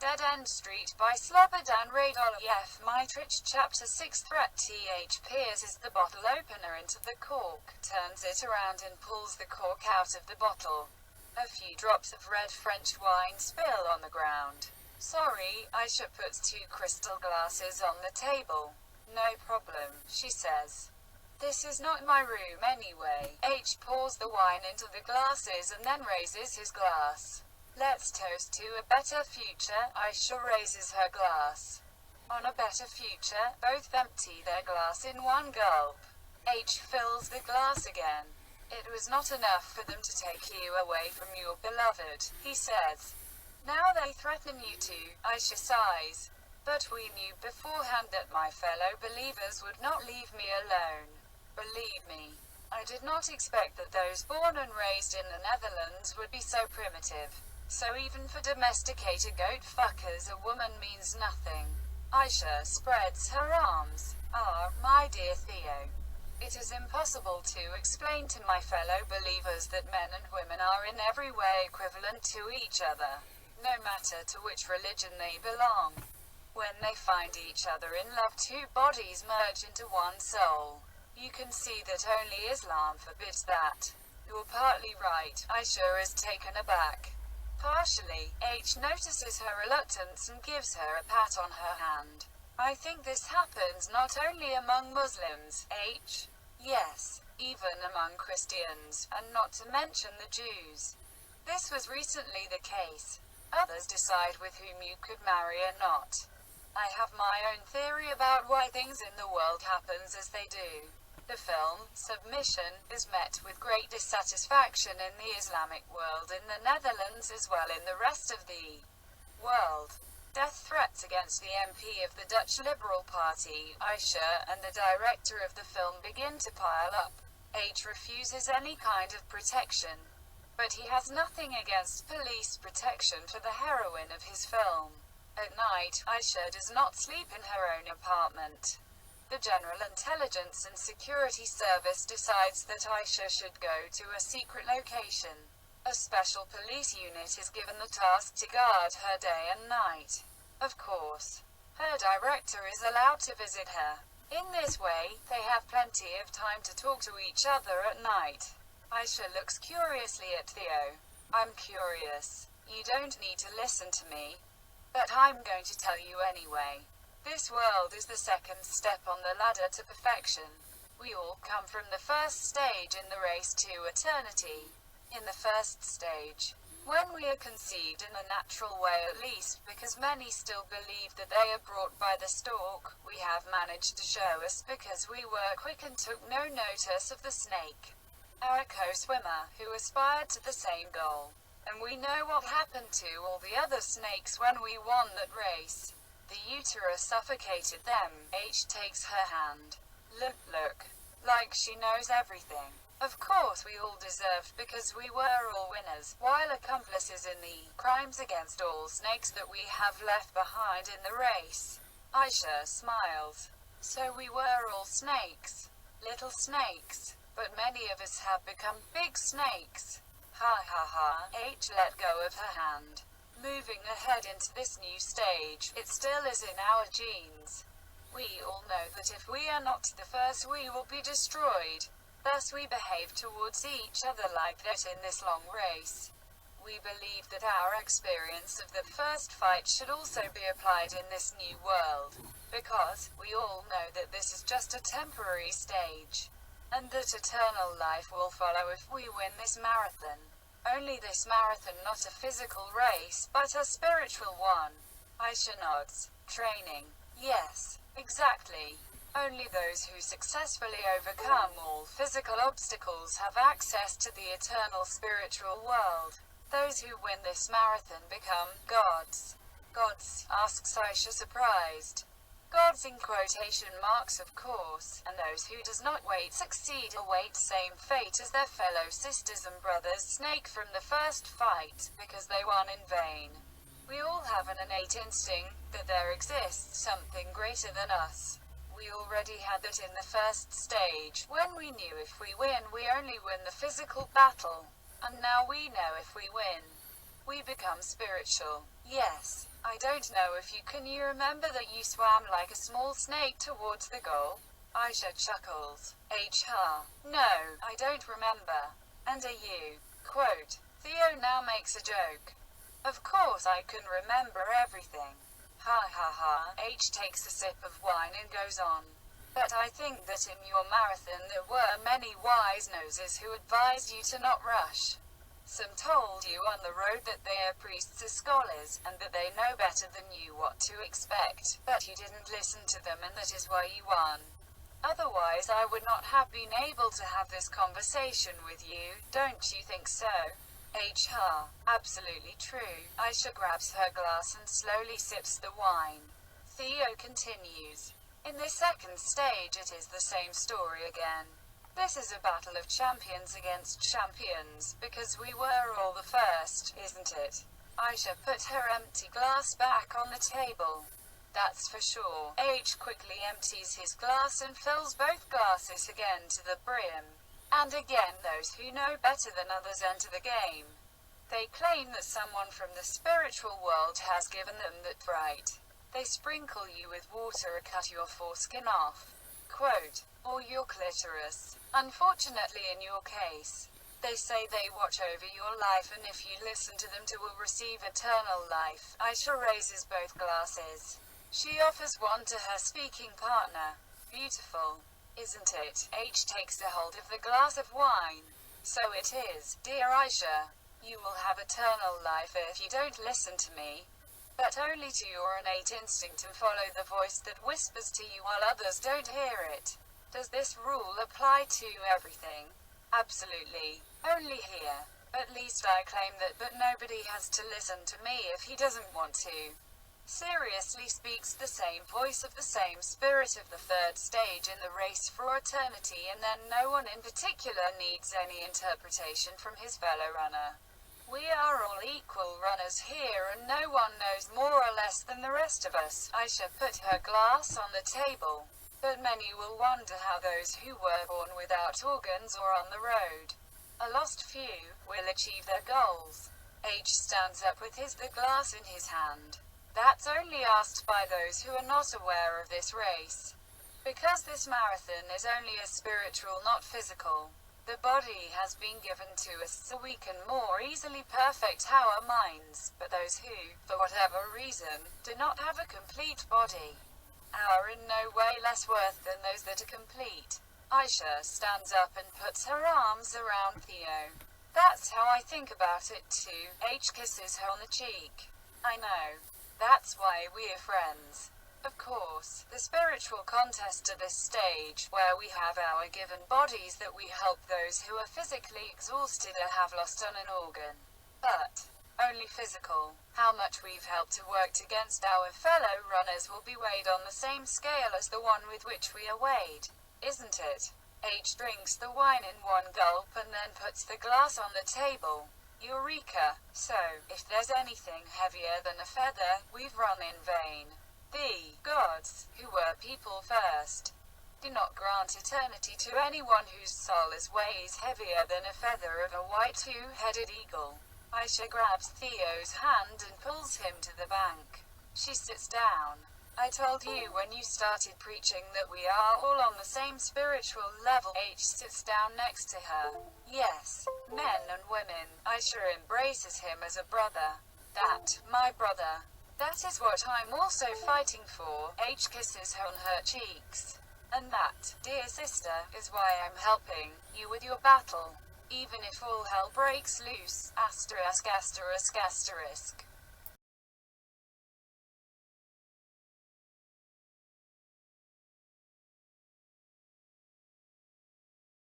Dead End Street by Slobodan Radojev Mitrich. Chapter 6. Threat. Th pierces the bottle opener into the cork, turns it around and pulls the cork out of the bottle. A few drops of red French wine spill on the ground. Sorry, Aisha puts 2 crystal glasses on the table. No problem, she says. This is not my room anyway. H pours the wine into the glasses and then raises his glass. Let's toast to a better future. Aisha raises her glass. On a better future. Both empty their glass in one gulp. H fills the glass again. It was not enough for them to take you away from your beloved, he says. Now they threaten you too, Aisha sighs. But we knew beforehand that my fellow believers would not leave me alone. Believe me, I did not expect that those born and raised in the Netherlands would be so primitive. So even for domesticated goat fuckers, a woman means nothing. Aisha spreads her arms. Ah, my dear Theo. It is impossible to explain to my fellow believers that men and women are in every way equivalent to each other, no matter to which religion they belong. When they find each other in love, 2 bodies merge into one soul. You can see that only Islam forbids that. You're partly right, Aisha is taken aback. Partially, H notices her reluctance and gives her a pat on her hand. I think this happens not only among Muslims, H. Yes, even among Christians, and not to mention the Jews. This was recently the case. Others decide with whom you could marry or not. I have my own theory about why things in the world happens as they do. The film, Submission, is met with great dissatisfaction in the Islamic world, in the Netherlands as well in the rest of the world. Death threats against the MP of the Dutch Liberal Party, Aisha, and the director of the film begin to pile up. H refuses any kind of protection. But he has nothing against police protection for the heroine of his film. At night, Aisha does not sleep in her own apartment. The General Intelligence and Security Service decides that Aisha should go to a secret location. A special police unit is given the task to guard her day and night. Of course, her director is allowed to visit her. In this way, they have plenty of time to talk to each other at night. Aisha looks curiously at Theo. I'm curious. You don't need to listen to me. But I'm going to tell you anyway. This world is the second step on the ladder to perfection. We all come from the first stage in the race to eternity. In the first stage, when we are conceived in a natural way, at least because many still believe that they are brought by the stork, we have managed to show us because we were quick and took no notice of the snake, our co-swimmer, who aspired to the same goal. And we know what happened to all the other snakes when we won that race. The uterus suffocated them. H takes her hand. Look. Like she knows everything. Of course we all deserved because we were all winners, while accomplices in the crimes against all snakes that we have left behind in the race. Aisha smiles. So we were all snakes. Little snakes. But many of us have become big snakes. Ha ha ha. H let go of her hand. Moving ahead into this new stage, it still is in our genes. We all know that if we are not the first, we will be destroyed. Thus we behave towards each other like that in this long race. We believe that our experience of the first fight should also be applied in this new world, because we all know that this is just a temporary stage, and that eternal life will follow if we win this marathon. Only this marathon, not a physical race, but a spiritual one. Aisha nods. Training. Yes, exactly. Only those who successfully overcome all physical obstacles have access to the eternal spiritual world. Those who win this marathon become gods. Gods? Asks Aisha, surprised. Gods in quotation marks, of course, and those who does not wait succeed, await same fate as their fellow sisters and brothers snake from the first fight, because they won in vain. We all have an innate instinct that there exists something greater than us. We already had that in the first stage, when we knew if we win, we only win the physical battle. And now we know if we win, We become spiritual. Yes. I don't know if you remember that you swam like a small snake towards the goal? Aisha chuckles. No, I don't remember. And are you? Quote. Theo now makes a joke. Of course I can remember everything. Ha ha ha. H takes a sip of wine and goes on. But I think that in your marathon there were many wise noses who advised you to not rush. Some told you on the road that they are priests or scholars, and that they know better than you what to expect, but you didn't listen to them, and that is why you won. Otherwise I would not have been able to have this conversation with you, don't you think so? Absolutely true. Aisha grabs her glass and slowly sips the wine. Theo continues. In the second stage it is the same story again. This is a battle of champions against champions, because we were all the first, isn't it? Aisha put her empty glass back on the table. That's for sure. H quickly empties his glass and fills both glasses again to the brim. And again those who know better than others enter the game. They claim that someone from the spiritual world has given them that right. They sprinkle you with water or cut your foreskin off. Quote, or your clitoris. Unfortunately in your case, they say they watch over your life, and if you listen to them, you will receive eternal life. Aisha raises both glasses. She offers one to her speaking partner. Beautiful, isn't it? H takes a hold of the glass of wine. So it is, dear Aisha. You will have eternal life if you don't listen to me. But only to your innate instinct, and follow the voice that whispers to you while others don't hear it. Does this rule apply to everything? Absolutely. Only here. At least I claim that, but nobody has to listen to me if he doesn't want to. Seriously speaks the same voice of the same spirit of the third stage in the race for eternity, and then no one in particular needs any interpretation from his fellow runner. We are all equal runners here, and no one knows more or less than the rest of us. Aisha put her glass on the table. But many will wonder how those who were born without organs or on the road, a lost few, will achieve their goals. H stands up with the glass in his hand. That's only asked by those who are not aware of this race. Because this marathon is only a spiritual, not physical. The body has been given to us so we can more easily perfect our minds, but those who, for whatever reason, do not have a complete body, are in no way less worth than those that are complete. Aisha stands up and puts her arms around Theo. That's how I think about it too. H kisses her on the cheek. I know. That's why we are friends. Of course, the spiritual contest to this stage, where we have our given bodies that we help those who are physically exhausted or have lost on an organ. But only physical. How much we've helped to work against our fellow runners will be weighed on the same scale as the one with which we are weighed, isn't it? H drinks the wine in one gulp and then puts the glass on the table. Eureka! So, if there's anything heavier than a feather, we've run in vain. The gods, who were people first, do not grant eternity to anyone whose soul weighs heavier than a feather of a white two-headed eagle. Aisha grabs Theo's hand and pulls him to the bank. She sits down. I told you when you started preaching that we are all on the same spiritual level. H sits down next to her. Yes, men and women. Aisha embraces him as a brother. That, my brother. That is what I'm also fighting for. H kisses her on her cheeks. And that, dear sister, is why I'm helping you with your battle. Even if all hell breaks loose. ******.